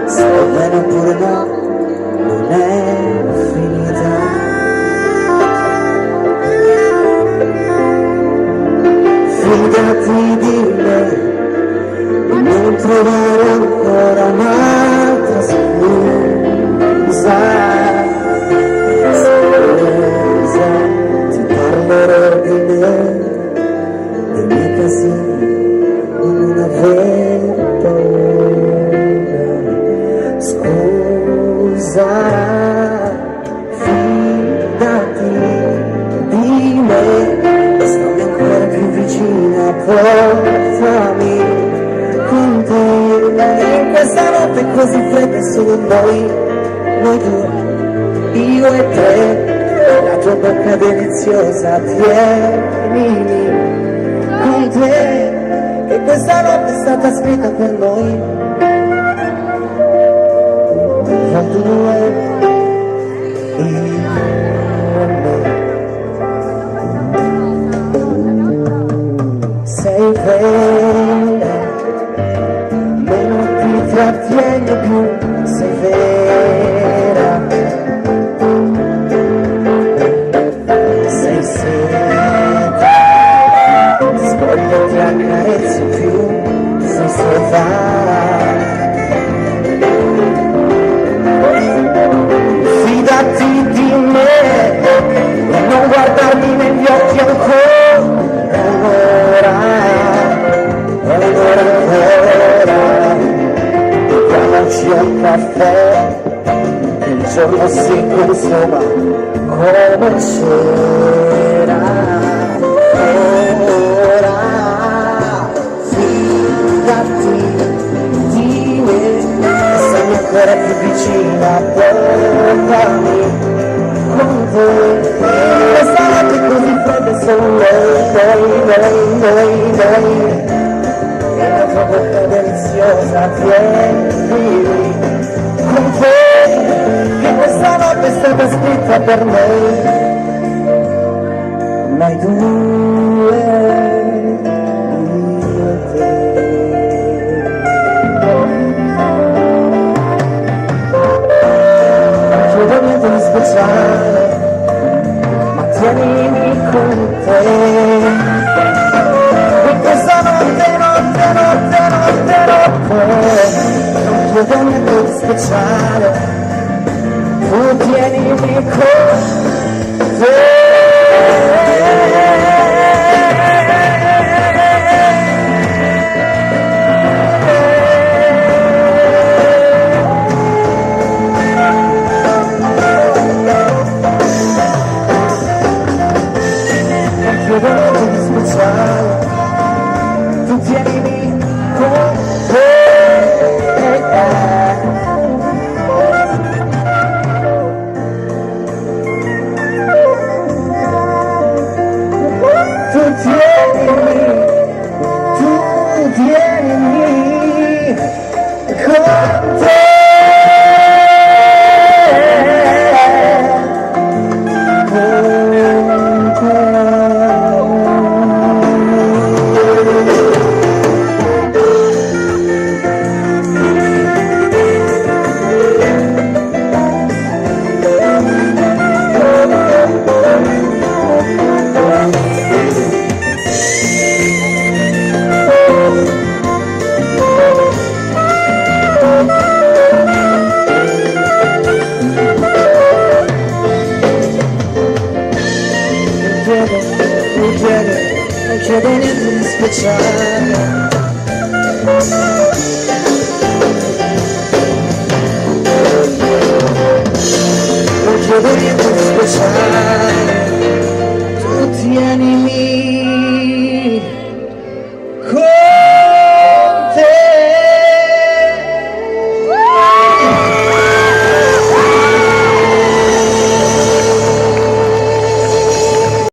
stai bene oppure no, non è finita. Fidati di me e non trovare ancora un'altra scusa. Ti parlerò di me, dei miei casini, non aver paura. Scusa, fidati di me, stammi ancora più vicina, portami con te. In questa notte così fredda solo noi due, io e te, la tua bocca deliziosa, tienimi con te, che questa notte è stata scritta per noi due, io e me. Sei vera, me non ti trattieni più, sei vera, sei seta, spoglio ti accarezzo più, sei seta. Fidati di me e non guardarmi negli occhi ancora, ancora, mettiamoci al caffè, il giorno si consuma come c'era. Ora fidati di me, sei ancora più vicina, portami con te. Questa notte così fredda sono noi. E la tua bocca deliziosa, tienimi con te, che questa notte è stata scritta per noi due, io e te. Non chiedo niente di speciale, ma tienimi con te. E questa notte, non chiedo niente di speciale, tu tienimi con te. Tu tienimi con te, tu tienimi con te. Non chiedo niente di speciale, non chiedo niente di speciale.